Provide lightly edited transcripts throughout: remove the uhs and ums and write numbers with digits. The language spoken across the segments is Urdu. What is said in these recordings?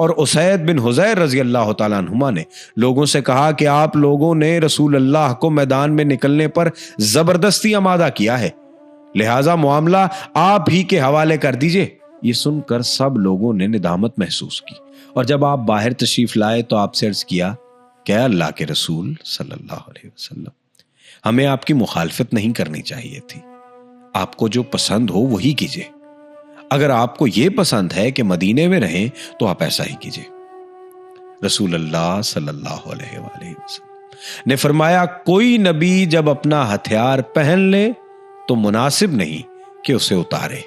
اور اسید بن حضیر رضی اللہ تعالیٰ عنہما نے لوگوں سے کہا کہ آپ لوگوں نے رسول اللہ کو میدان میں نکلنے پر زبردستی آمادہ کیا ہے، لہٰذا معاملہ آپ ہی کے حوالے کر دیجئے۔ یہ سن کر سب لوگوں نے ندامت محسوس کی، اور جب آپ باہر تشریف لائے تو آپ سے عرض کیا کہ اے اللہ کے رسول صلی اللہ علیہ وسلم، ہمیں آپ کی مخالفت نہیں کرنی چاہیے تھی، آپ کو جو پسند ہو وہی کیجئے، اگر آپ کو یہ پسند ہے کہ مدینے میں رہیں تو آپ ایسا ہی کیجئے۔ رسول اللہ صلی اللہ علیہ وآلہ وسلم نے فرمایا کوئی نبی جب اپنا ہتھیار پہن لے تو مناسب نہیں کہ اسے اتارے،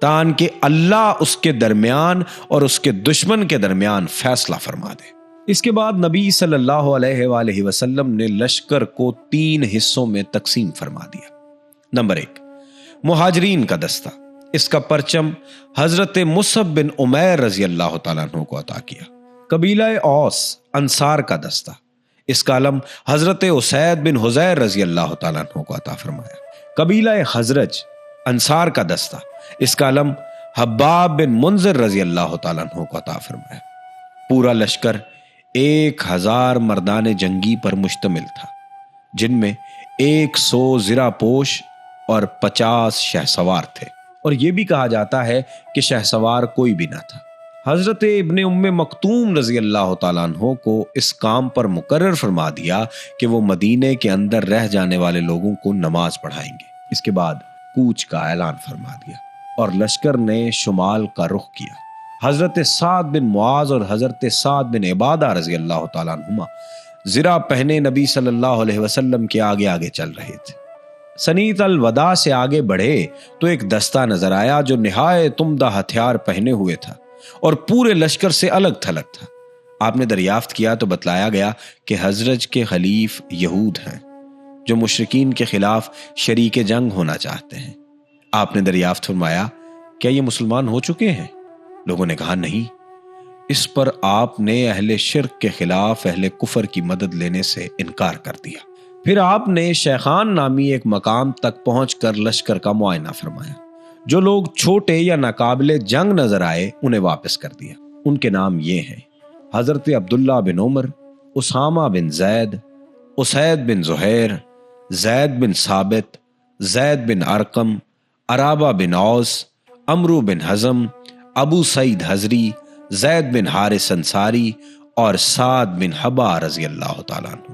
تان کہ اللہ اس کے درمیان اور اس کے دشمن کے درمیان فیصلہ فرما دے۔ اس کے بعد نبی صلی اللہ علیہ وآلہ وسلم نے لشکر کو 3 حصوں میں تقسیم فرما دیا۔ نمبر 1، مہاجرین کا دستہ، اس کا پرچم حضرت مصعب بن عمیر رضی اللہ تعالیٰ عنہ کو عطا کیا۔ قبیلہ اوس، انصار کا دستہ، اس کا علم حضرت اسید بن حضیر رضی اللہ تعالیٰ عنہ کو عطا فرمایا۔ قبیلہ خزرج، انصار کا دستہ، اس کا علم حباب بن منذر رضی اللہ تعالیٰ عنہ کو عطا فرمایا۔ پورا لشکر 1000 مردان جنگی پر مشتمل تھا، جن میں 100 زرہ پوش اور 50 شہسوار تھے، اور یہ بھی کہا جاتا ہے کہ شہسوار کوئی بھی نہ تھا۔ حضرت ابن ام مکتوم رضی اللہ تعالیٰ عنہ کو اس کام پر مقرر فرما دیا کہ وہ مدینے کے اندر رہ جانے والے لوگوں کو نماز پڑھائیں گے۔ اس کے بعد کوچ کا اعلان فرما دیا اور لشکر نے شمال کا رخ کیا۔ حضرت سعد بن معاذ اور حضرت سعد بن عبادہ رضی اللہ تعالیٰ عنہما زرہ پہنے نبی صلی اللہ علیہ وسلم کے آگے آگے چل رہے تھے۔ سنیت الوداع سے آگے بڑھے تو ایک دستہ نظر آیا جو نہایت عمدہ ہتھیار پہنے ہوئے تھا اور پورے لشکر سے الگ تھلگ تھا۔ آپ نے دریافت کیا تو بتلایا گیا کہ حضرت کے خلیف یہود ہیں جو مشرکین کے خلاف شریک جنگ ہونا چاہتے ہیں۔ آپ نے دریافت فرمایا کیا یہ مسلمان ہو چکے ہیں؟ لوگوں نے کہا نہیں۔ اس پر آپ نے اہل شرک کے خلاف اہل کفر کی مدد لینے سے انکار کر دیا۔ پھر آپ نے شیخان نامی ایک مقام تک پہنچ کر لشکر کا معائنہ فرمایا۔ جو لوگ چھوٹے یا ناقابل جنگ نظر آئے انہیں واپس کر دیا۔ ان کے نام یہ ہیں: حضرت عبداللہ بن عمر، اسامہ بن زید، اسید بن زہیر، زید بن ثابت، زید بن ارقم، عرابہ بن اوس، عمرو بن حزم، ابو سعید حضری، زید بن حارث انصاری اور سعد بن حبا رضی اللہ تعالیٰ عنہ۔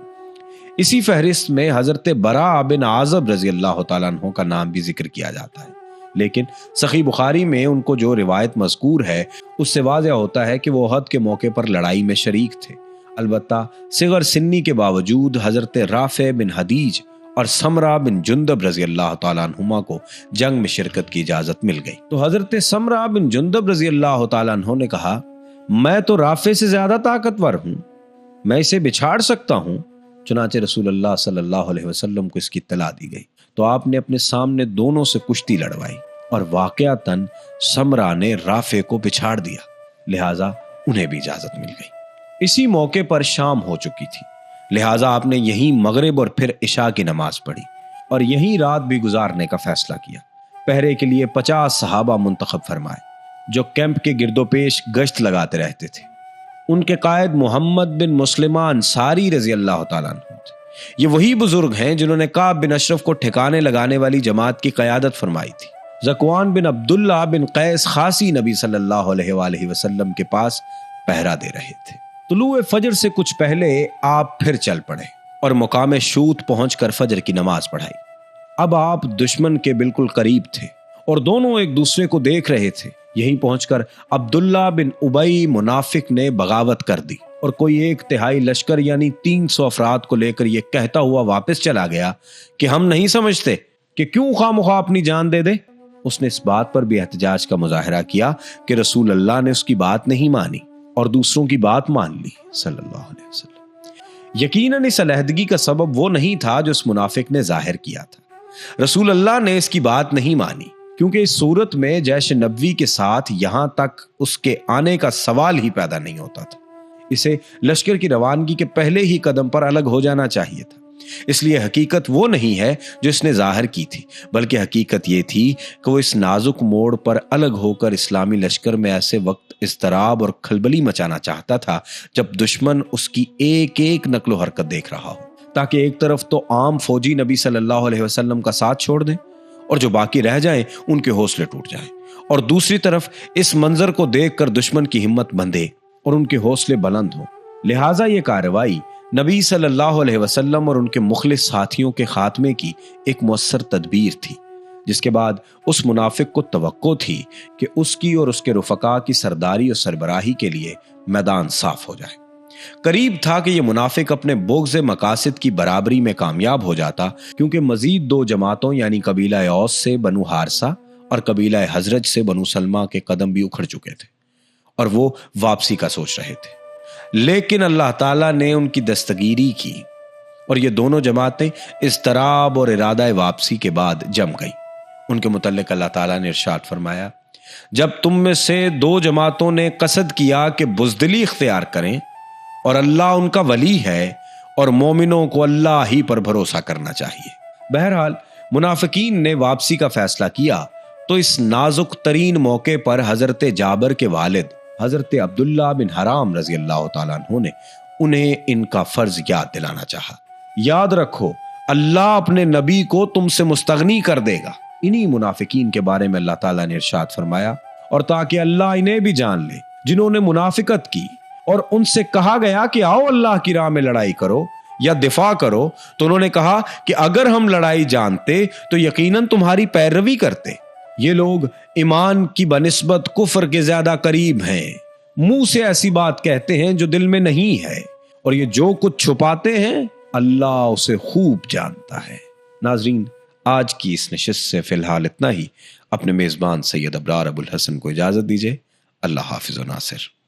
اسی فہرست میں حضرت براء بن عازب رضی اللہ تعالیٰ عنہ کا نام بھی ذکر کیا جاتا ہے، لیکن صحیح بخاری میں ان کو جو روایت مذکور ہے اس سے واضح ہوتا ہے کہ وہ احد کے موقع پر لڑائی میں شریک تھے۔ البتہ صغر سنی کے باوجود حضرت رافع بن حدیج اور سمرہ بن جندب رضی اللہ تعالیٰ عنہما کو جنگ میں شرکت کی اجازت مل گئی۔ تو حضرت سمرہ بن جندب رضی اللہ تعالیٰ عنہ نے کہا میں تو رافع سے زیادہ طاقتور ہوں، میں اسے بچھاڑ سکتا ہوں۔ چنانچہ رسول اللہ صلی اللہ علیہ وسلم کو اس کی اطلاع دی گئی تو آپ نے اپنے سامنے دونوں سے کشتی لڑوائی اور واقعتاً سمرہ نے رافع کو بچھاڑ دیا، لہٰذا انہیں بھی اجازت مل گئی۔ اسی موقع پر شام ہو چکی تھی، لہٰذا آپ نے یہیں مغرب اور پھر عشاء کی نماز پڑھی اور یہیں رات بھی گزارنے کا فیصلہ کیا۔ پہرے کے لیے 50 صحابہ منتخب فرمائے جو کیمپ کے گرد و پیش گشت لگاتے رہتے تھے۔ ان کے قائد محمد بن مسلمہ انصاری رضی اللہ تعالیٰ عنہ تھے۔ یہ وہی بزرگ ہیں جنہوں نے کعب بن اشرف کو ٹھکانے لگانے والی جماعت کی قیادت فرمائی تھی۔ ذکوان بن عبداللہ بن قیس خاصی نبی صلی اللہ علیہ وآلہ وسلم کے پاس پہرا دے رہے تھے۔ طلوع فجر سے کچھ پہلے آپ پھر چل پڑے اور مقام شوت پہنچ کر فجر کی نماز پڑھائی۔ اب آپ دشمن کے بالکل قریب تھے اور دونوں ایک دوسرے کو دیکھ رہے تھے۔ یہیں پہنچ کر عبداللہ بن ابی منافق نے بغاوت کر دی اور کوئی 1/3 لشکر یعنی 300 افراد کو لے کر یہ کہتا ہوا واپس چلا گیا کہ ہم نہیں سمجھتے کہ کیوں خواہ مخواہ اپنی جان دے دے۔ اس نے اس بات پر بھی احتجاج کا مظاہرہ کیا کہ رسول اللہ نے اس کی بات نہیں مانی اور دوسروں کی بات مان لی صلی اللہ علیہ وسلم۔ یقیناً اس علیحدگی کا سبب وہ نہیں تھا جو اس منافق نے ظاہر کیا تھا۔ رسول اللہ نے اس کی بات نہیں مانی کیونکہ اس صورت میں جیش نبوی کے ساتھ یہاں تک اس کے آنے کا سوال ہی پیدا نہیں ہوتا تھا۔ اسے لشکر کی روانگی کے پہلے ہی قدم پر الگ ہو جانا چاہیے تھا۔ اس لیے حقیقت وہ نہیں ہے جو اس نے ظاہر کی تھی، بلکہ حقیقت یہ تھی کہ وہ اس نازک موڑ پر الگ ہو کر اسلامی لشکر میں ایسے وقت اضطراب اور کھلبلی مچانا چاہتا تھا جب دشمن اس کی ایک ایک نقل و حرکت دیکھ رہا ہو، تاکہ ایک طرف تو عام فوجی نبی صلی اللہ علیہ وسلم کا ساتھ چھوڑ دیں اور جو باقی رہ جائیں ان کے حوصلے ٹوٹ جائیں، اور دوسری طرف اس منظر کو دیکھ کر دشمن کی ہمت بندھے اور ان کے حوصلے بلند ہوں۔ لہٰذا یہ کارروائی نبی صلی اللہ علیہ وسلم اور ان کے مخلص ساتھیوں کے خاتمے کی ایک مؤثر تدبیر تھی، جس کے بعد اس منافق کو توقع تھی کہ اس کی اور اس کے رفقا کی سرداری اور سربراہی کے لیے میدان صاف ہو جائے۔ قریب تھا کہ یہ منافق اپنے بغض مقاصد کی برابری میں کامیاب ہو جاتا، کیونکہ مزید دو جماعتوں یعنی قبیلہ اوس سے بنو حارثہ اور قبیلہ حزرج سے بنو سلمہ کے قدم بھی اکھڑ چکے تھے اور وہ واپسی کا سوچ رہے تھے، لیکن اللہ تعالیٰ نے ان کی دستگیری کی اور یہ دونوں جماعتیں اضطراب اور ارادہ واپسی کے بعد جم گئیں۔ ان کے متعلق اللہ تعالیٰ نے ارشاد فرمایا، جب تم میں سے دو جماعتوں نے قصد کیا کہ بزدلی اختیار کریں اور اللہ ان کا ولی ہے اور مومنوں کو اللہ ہی پر بھروسہ کرنا چاہیے۔ بہرحال منافقین نے واپسی کا فیصلہ کیا تو اس نازک ترین موقع پر حضرت جابر کے والد حضرت عبداللہ بن حرام رضی اللہ تعالیٰ عنہ نے انہیں ان کا فرض یاد دلانا چاہا۔ یاد رکھو، اللہ اپنے نبی کو تم سے مستغنی کر دے گا۔ انہی منافقین کے بارے میں اللہ تعالیٰ نے ارشاد فرمایا، اور تاکہ اللہ انہیں بھی جان لے جنہوں نے منافقت کی اور ان سے کہا گیا کہ آؤ اللہ کی راہ میں لڑائی کرو یا دفاع کرو، تو انہوں نے کہا کہ اگر ہم لڑائی جانتے تو یقیناً تمہاری پیروی کرتے۔ یہ لوگ ایمان کی بنسبت کفر کے زیادہ قریب ہیں، منہ سے ایسی بات کہتے ہیں جو دل میں نہیں ہے، اور یہ جو کچھ چھپاتے ہیں اللہ اسے خوب جانتا ہے۔ ناظرین، آج کی اس نشست سے فی الحال اتنا ہی۔ اپنے میزبان سید ابرار ابو الحسن کو اجازت دیجیے۔ اللہ حافظ و ناصر۔